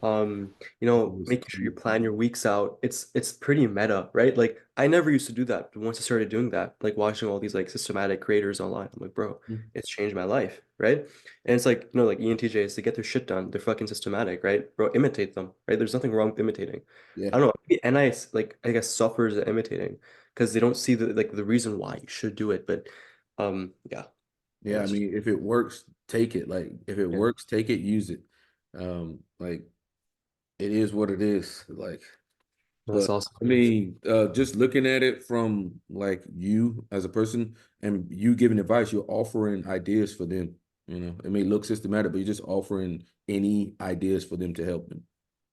Making sure you plan your weeks out. It's pretty meta, right? Like I never used to do that, but once I started doing that, like watching all these like systematic creators online, I'm like, bro, it's changed my life, right? And it's like, like ENTJs, they get their shit done. They're fucking systematic, right? Bro, imitate them, right? There's nothing wrong with imitating. Yeah. I don't know. Maybe NI like I guess suffers at imitating because they don't see the reason why you should do it. But yeah, Yeah, I that's just mean, if it works, take it. Like, if it yeah. works, take it, use it. Like, it is what it is. Like, That's but awesome. I mean, just looking at it from like you as a person and you giving advice, you're offering ideas for them. You know, it may look systematic, but you're just offering any ideas for them to help them.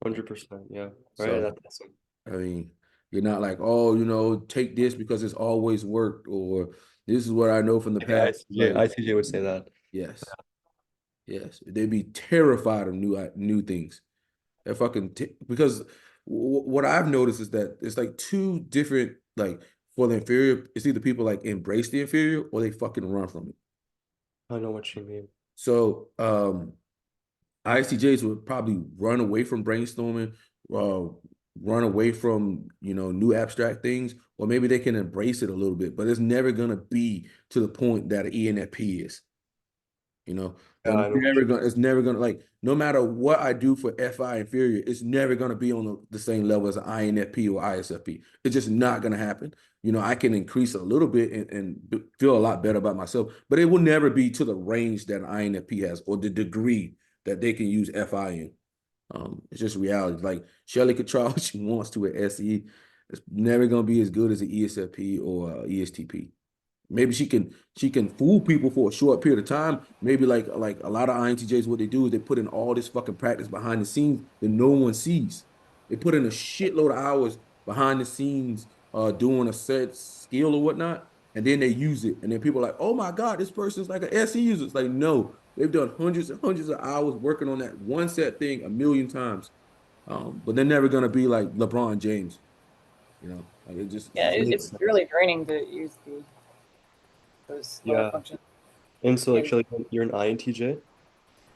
100%. Yeah. Right. So, That's awesome. I mean, you're not like, oh, take this because it's always worked, or this is what I know from the I think past. Like, ICJ would say that. yes, yes, they'd be terrified of new things. They're fucking because what I've noticed is that it's like two different like for the inferior. It's either people like embrace the inferior or they fucking run from it. I know what you mean. So ISTJs would probably run away from brainstorming, uh, run away from new abstract things, or maybe they can embrace it a little bit, but it's never gonna be to the point that an ENFP is. You know, Yeah, they're I know. never gonna. It's never gonna like. No matter what I do for FI inferior, it's never gonna be on the same level as an INFP or ISFP. It's just not gonna happen. I can increase a little bit and feel a lot better about myself, but it will never be to the range that an INFP has or the degree that they can use FI in. It's just reality. Like Shelly could try what she wants to at SE. It's never gonna be as good as an ESFP or ESTP. Maybe she can fool people for a short period of time. Maybe like a lot of INTJs, what they do is they put in all this fucking practice behind the scenes that no one sees. They put in a shitload of hours behind the scenes, doing a set skill or whatnot, and then they use it. And then people are like, oh my God, this person's like an SE user. It's like, no, they've done hundreds and hundreds of hours working on that one set thing a million times. But they're never gonna be like LeBron James, like it just Yeah, it's it's really draining to use those lower Yeah. functions. And so like And Shelly, you're an INTJ?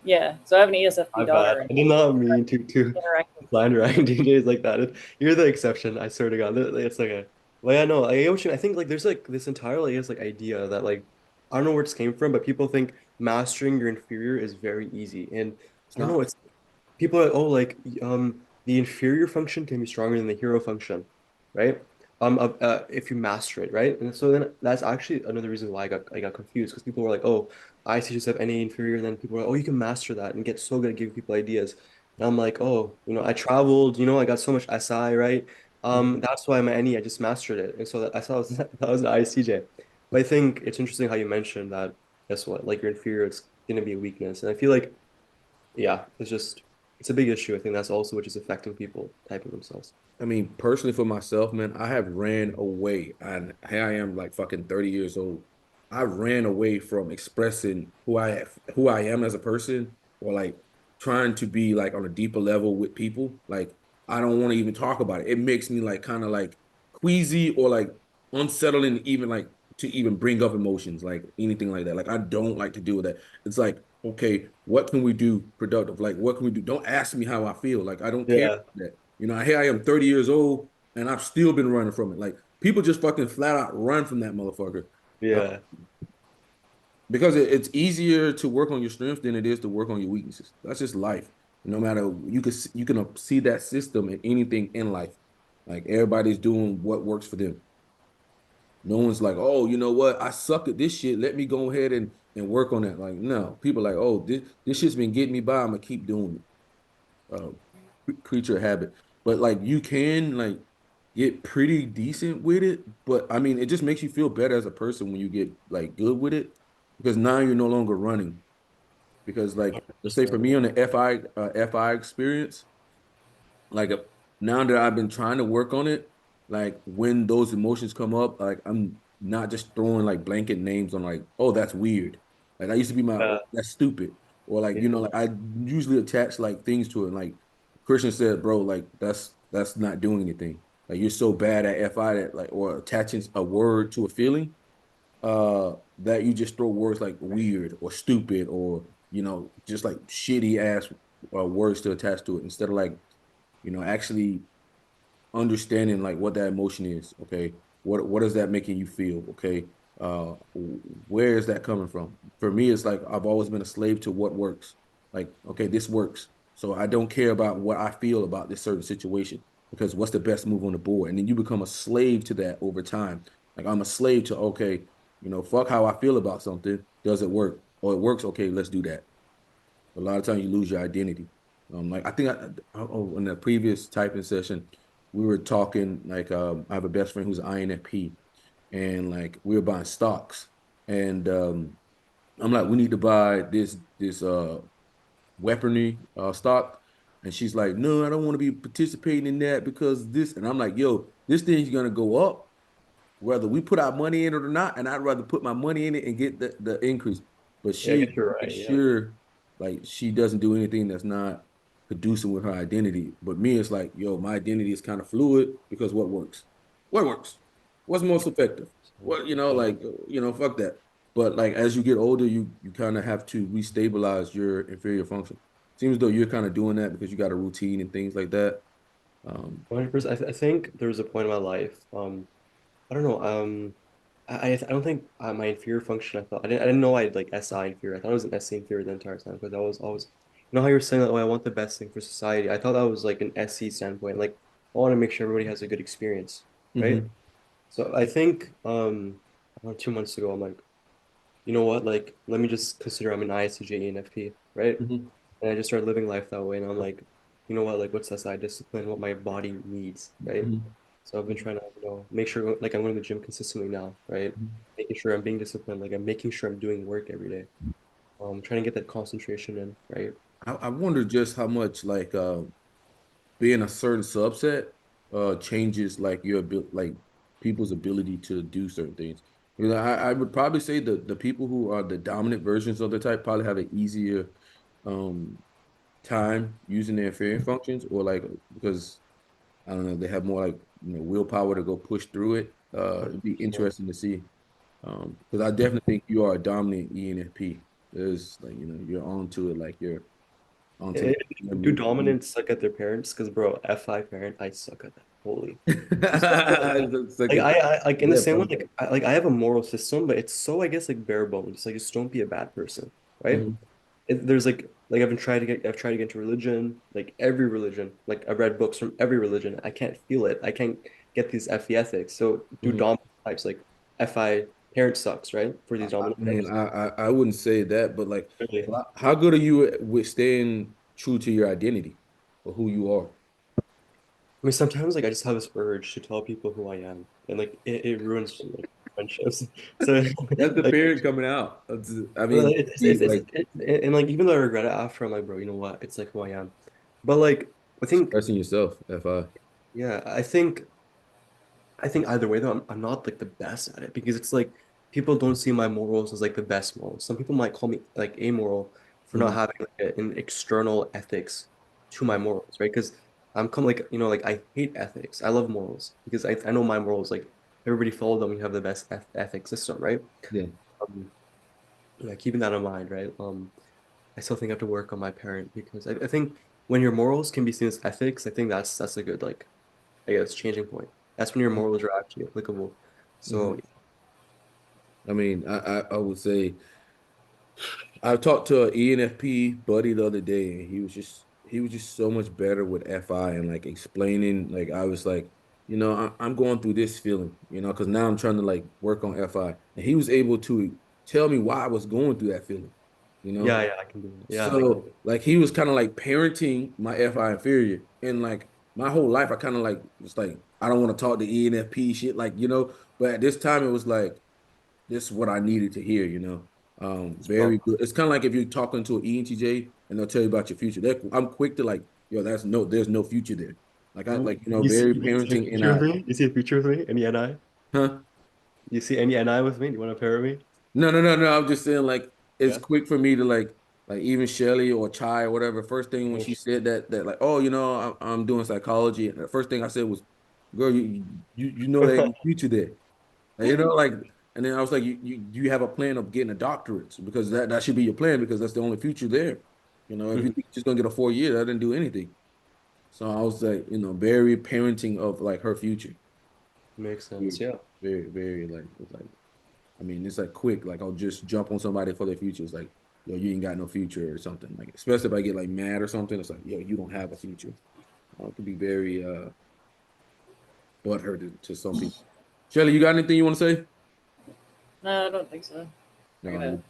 yeah, so I have an My ESFP bad. daughter, and I did not mean to interacting. slander INTJs like that. You're the exception, I swear to God. It's okay. Well, yeah, no, I get what you mean. I think like there's like this entirely is like idea that like I don't know where it came from, but people think mastering your inferior is very easy. And I don't know, not. it's people are like, oh, like the inferior function can be stronger than the hero function, right? If you master it, right? And so then that's actually another reason why I got confused because people were like, oh, I see just have any inferior, and then people were like, oh, you can master that and get so good at giving people ideas. And I'm like, oh, I traveled, I got so much SI, right? That's why I'm an NE, I just mastered it. And so I saw that was an ISTJ. But I think it's interesting how you mentioned that, guess what? Like your inferior, it's gonna be a weakness. And I feel like yeah, it's a big issue. I think that's also which is affecting people typing themselves. I mean, personally for myself, man, I have ran away. And here I am like fucking 30 years old. I ran away from expressing who I am as a person or like trying to be like on a deeper level with people. Like I don't want to even talk about it. It makes me like kind of like queasy or like unsettling even like to even bring up emotions, like anything like that. Like I don't like to deal with that. It's like, okay, what can we do productive? Like what can we do? Don't ask me how I feel. Like I don't care Yeah, that. Here I am 30 years old and I've still been running from it. Like people just fucking flat out run from that motherfucker. Uh, yeah, because it's easier to work on your strengths than it is to work on your weaknesses. That's just life. No matter you can see that system in anything in life. Like everybody's doing what works for them. No one's like, oh, you know what? I suck at this shit. Let me go ahead and work on that. Like, no. People are like, oh, this shit's been getting me by. I'm gonna keep doing it. Creature of habit. But like you can like get pretty decent with it. But I mean, it just makes you feel better as a person when you get like good with it because now you're no longer running. Because like let's say for 100%. me on the FI experience, like now that I've been trying to work on it, like when those emotions come up, like I'm not just throwing like blanket names on like, oh, that's weird. Like I used to be oh, Yeah, that's stupid. Or like, yeah, like I usually attach like things to it. Like Christian said, bro, like that's not doing anything. Like you're so bad at FI that like or attaching a word to a feeling, that you just throw words like weird or stupid or just like shitty ass words to attach to it instead of like, actually understanding like what that emotion is. Okay, what is that making you feel? Okay, uh, where is that coming from? For me, it's like I've always been a slave to what works. Like, okay, this works, so I don't care about what I feel about this certain situation because what's the best move on the board, and then you become a slave to that over time. Like I'm a slave to okay, fuck how I feel about something. Does it work? Oh, it works. Okay, let's do that. A lot of times you lose your identity. Like I think in the previous typing session, we were talking like I have a best friend who's an INFP, and like we were buying stocks, and I'm like, we need to buy this weaponry stock, and she's like, no, I don't want to be participating in that because this, and I'm like, yo, this thing's gonna go up whether we put our money in it or not, and I'd rather put my money in it and get the increase. But Yeah, I she guess you're makes right. Yeah. sure like she doesn't do anything that's not producing with her identity. But me, it's like, yo, my identity is kind of fluid because what works? What works? What's most effective? What, Yeah. like, fuck that. But like as you get older, you kind of have to restabilize your inferior function. Seems though you're kind of doing that because you got a routine and things like that. Um, 100%. I think there was a point in my life. I don't know. I don't think my inferior function. I didn't know I had like SI inferior. I thought I was an SC inferior the entire time because I was always, how you were saying that, oh, I want the best thing for society. I thought that was like an SC standpoint. Like I want to make sure everybody has a good experience, right? mhm, So I think around 2 months ago, I'm like, you know what? Like, let me just consider I'm an ISTJ ENFP, right? mhm, And I just started living life that way. And I'm like, you know what? Like, what's SI discipline? What my body needs, right? mhm, So I've been trying to, make sure like I'm going to the gym consistently now, right? mhm. Making sure I'm being disciplined, like I'm making sure I'm doing work every day. Trying to get that concentration in, right? I wonder just how much like being a certain subset changes like your ability, like people's ability to do certain things. I would probably say the people who are the dominant versions of the type probably have an easier um time using their inferior functions or like because I don't know, they have more like willpower to go push through it. It'd be 100%. interesting to see. Because I definitely think you are a dominant ENFP. There's like, you're onto it, like you're onto Eh, like Do you. dominants suck at their parents? Because bro, FI parent, I suck at that. Holy. It's like Like I like in the yeah, same way, fun. like I have a moral system, but it's so I guess like bare bones. Like just don't be a bad person, right? Mhm, There's I've tried to get into religion, like every religion. Like I've read books from every religion. I can't feel it. I can't get these FE ethics. So do mhm. dominant types like FI parent sucks, right? For these I dominant mean, types. I wouldn't say that, but like, Really. how good are you with staying true to your identity or who you are? I mean, sometimes like I just have this urge to tell people who I am, and like it ruins like friendships. So That's the like, parent coming out. I well, mean, like and like even though I regret it after, I'm like, bro, you know what? It's like who I am. But like I think, expressing yourself, FI. yeah, I think either way though, I'm not like the best at it because it's like people don't see my morals as like the best morals. Some people might call me like amoral for not Mhm, having like an external ethics to my morals, right? Because I'm come like like I hate ethics. I love morals because I know my morals like everybody follow them. We have the best ethics system, right? yeah. Um, yeah, keeping that in mind, right? I still think I have to work on my parent because I think when your morals can be seen as ethics, I think that's a good like I guess changing point. That's when your morals are actually applicable. So Mhm. I mean, I would say I talked to an ENFP buddy the other day, and he was just so much better with FI and like explaining. Like I was like, I'm going through this feeling, because now I'm trying to like work on FI, and he was able to tell me why I was going through that feeling, you know. yeah, I can do it. Yeah, I can. So like he was kind of like parenting my FI inferior, and like my whole life I kind of like was like I don't want to talk to ENFP shit, like But at this time it was like this is what I needed to hear. It's Very probably good. It's kind of like if you're talking to an ENTJ and they'll tell you about your future. I'm quick to like, yo, there's no future there. Like I like, very you see a parenting and future with me? You see a future with me? Any NI? huh? You see any NI with me? You want to pair with me? No, no, no, no. I'm just saying like it's Yeah. quick for me to like even Shelly or Chai or whatever. First thing when Oh, she said that like, oh, I'm doing psychology. And the first thing I said was, girl, you know there ain't no future there. Like, and then I was like, you have a plan of getting a doctorate because that should be your plan because that's the only future there. You know, if you think she's gonna get a 4 year, I didn't do anything. So I was like, very parenting of like her future. Makes sense. Very, Yeah. very like it's like I mean, it's like quick, like I'll just jump on somebody for their future. It's like, yo, you ain't got no future or something. Like, especially if I get like mad or something, it's like, yo, you don't have a future. It could be very butthurt to some people. Shelly, you got anything you want to say? No, I don't think so. We're No, gonna.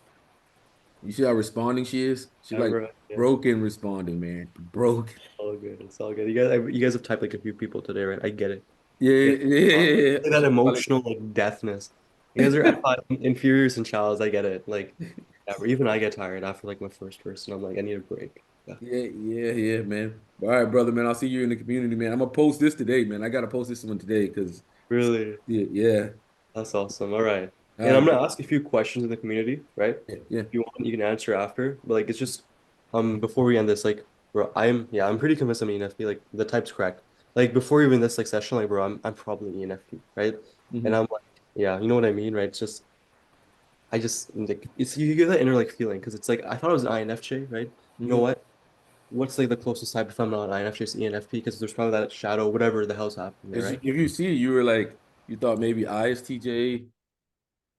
you see how responding she is? She's like Ever. Yeah. broken responding, man. Broken. All good. It's all good. You guys have typed like a few people today, right? I get it. Yeah, Yeah. yeah, Like that emotional like deafness. You guys are inferiors and childs. I get it. Like, yeah, even I get tired after like my first person. I'm like, I need a break. Yeah. yeah, man. All right, brother, man. I'll see you in the community, man. I'm gonna post this today, man. I gotta post this one today because Really, yeah. that's awesome. All right. All And I'm right. gonna ask a few questions in the community, right? Yeah. If you want, you can answer after. But like, it's just before we end this, like, bro, I'm pretty convinced I'm ENFP. Like, the type's correct. Like, before even this like session, like, bro, I'm probably ENFP, right? And Hmm. I'm like, yeah, you know what I mean, right? It's just I just like it's you get that inner like feeling because it's like I thought it was an INFJ, right? You know Hmm. what? What's like the closest type if I'm not an INFJ is ENFP because there's probably that shadow, whatever the hell's happening there, If right? you see, you were like, you thought maybe ISTJ,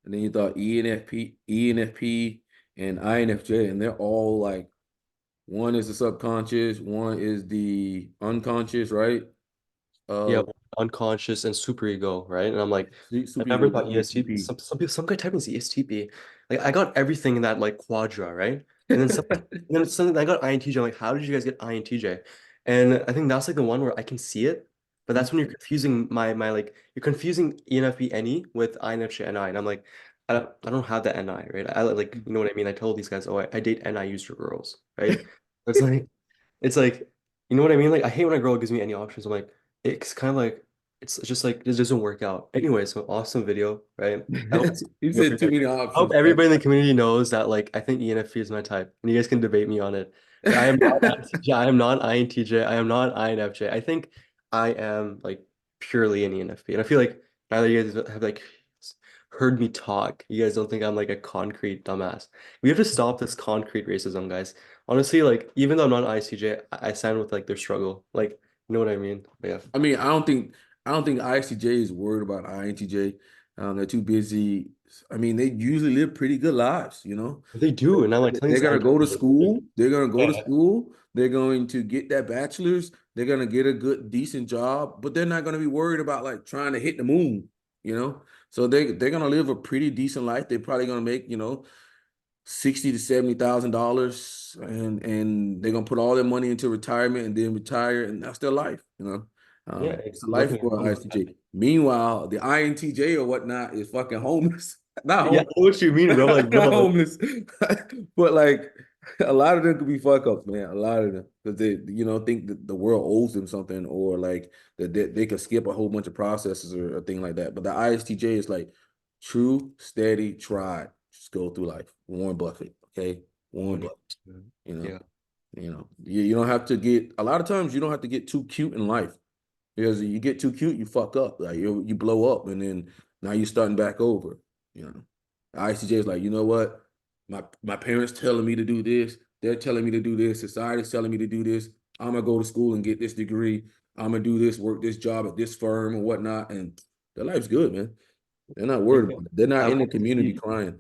and then you thought ENFP, and INFJ, and they're all like, one is the subconscious, one is the unconscious, right? Yeah, Uh, unconscious and super ego, right? And I'm like, I super never ego, thought ESTP. entp. Some people, some guy typing is ESTP. Like I got everything in that like quadra, right? And then some, and then something I got INTJ. I'm like, how did you guys get INTJ? And I think that's like the one where I can see it, but that's when you're confusing my like you're confusing ENFP NE with INFJ NI, and I'm like, I don't have the NI, right? I like you know what I mean. I told these guys, oh, I date NI user girls, right? It's like it's like, you know what I mean? Like, I hate when a girl gives me any options. I'm like, it's kind of like, it's just like, this doesn't work out. Anyway, so awesome video, right? I hope it's You video for said you too guys. many I hope options. everybody in the community knows that, like, I think ENFP is my type, and you guys can debate me on it. But I am not INTJ. I am not INTJ. I am not INFJ. I think I am like purely an ENFP, and I feel like neither of you guys have like heard me talk. You guys don't think I'm like a concrete dumbass. We have to stop this concrete racism, guys. Honestly, like even though I'm not an ICJ, I stand with like their struggle. Like, you know what I mean? But yeah. I mean, I don't think ISTJ is worried about INTJ. They're too busy. I mean, they usually live pretty good lives, you know. They do, and I'm like telling They're these gonna go to INTJ. school. They're gonna go to Yeah. school. They're going to get that bachelor's. They're gonna get a good, decent job, but they're not gonna be worried about like trying to hit the moon, you know. So they're gonna live a pretty decent life. They're probably gonna make, 60 to 70 thousand dollars, and they're gonna put all their money into retirement and then retire, and that's their life, you know. Yeah, It's a life don't get me for an wrong. ISTJ. Meanwhile, the INTJ or whatnot is fucking homeless. Not Yeah, I homeless, know what you mean, bro. Like, bro, not like homeless, but like a lot of them could be fuck ups, man. A lot of them because they, think that the world owes them something, or like that they could skip a whole bunch of processes or a thing like that. But the ISTJ is like true, steady, tried. Just go through life. Warren Buffett, okay? Warren Buffett. 100%. You know, Yeah, you don't have to get. A lot of times, you don't have to get too cute in life because you get too cute, you fuck up. Like you blow up, and then now you're starting back over. You know, the ICJ is like, you know what? My parents telling me to do this. They're telling me to do this. Society's telling me to do this. I'm gonna go to school and get this degree. I'm gonna do this, work this job at this firm and whatnot, and their life's good, man. They're not yeah. worried about it. They're not I in the want to community see crying.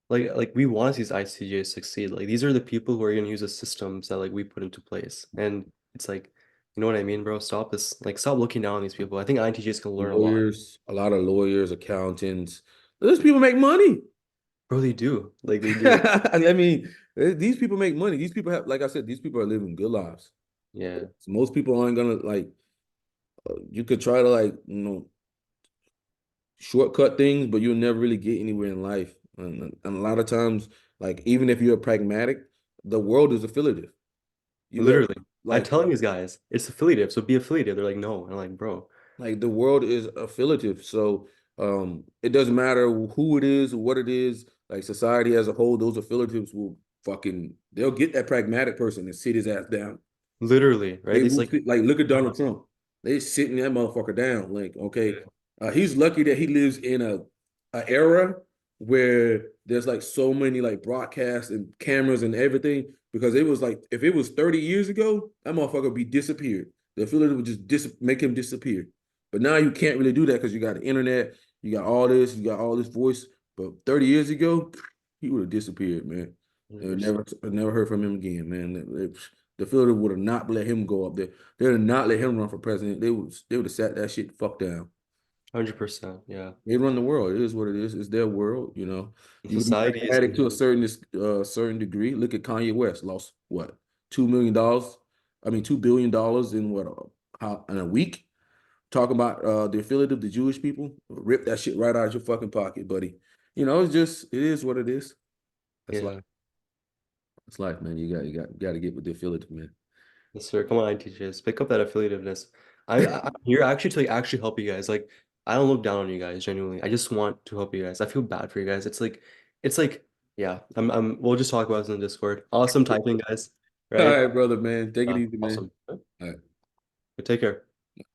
like we want to see these ICJs succeed. Like these are the people who are gonna use the systems that like we put into place. And it's like, you know what I mean, bro? Stop this, like stop looking down on these people. I think INTJs can learn a lot. Lawyers, a lot of lawyers, accountants. Those people make money. Bro, they do. Like they do. I mean, these people make money. These people have, like I said, these people are living good lives. Yeah. So most people aren't gonna like. You could try to like, shortcut things, but you'll never really get anywhere in life. And a lot of times, like even if you're pragmatic, the world is affiliative. You let Literally. I'm like telling these guys, it's affiliative, so be affiliative. They're like, no. And I'm like, bro, like the world is affiliative. So it doesn't matter who it is or what it is. Like society as a whole, those affiliatives will they'll get that pragmatic person and sit his ass down. literally, right? They It's will like, sit, like look at Donald Trump. They sitting that motherfucker down. Like, okay, he's lucky that he lives in a era where there's like so many like broadcasts and cameras and everything. because it was like if it was 30 years ago, that motherfucker would be disappeared. The affiliate would just make him disappear. But now you can't really do that because you got the internet, you got all this, you got all this voice. But 30 years ago, he would have disappeared, man. And 100%. never heard from him again, man. The affiliate would have not let him go up there. They would not let him run for president. They would have sat that shit fuck down. 100%. Yeah. They run the world. It is what it is. It's their world, you know. You can be Society is pragmatic to a certain degree. Look at Kanye West. Lost what? $2 million. I mean, $2 billion in what? In a week. Talking about the affiliate of the Jewish people. Rip that shit right out of your fucking pocket, buddy. You know, it is what it is. That's life. Yeah. That's life, man. You got to get with the affiliate, man. Yes, sir. Come on, INTJs. Pick up that affiliativeness. I'm here actually to actually help you guys. Like, I don't look down on you guys, genuinely. I just want to help you guys. I feel bad for you guys. It's like, yeah. We'll just talk about this in the Discord. Awesome typing, guys. All Right? right, brother, man. Take it Yeah, easy, man. awesome. All right. Take care.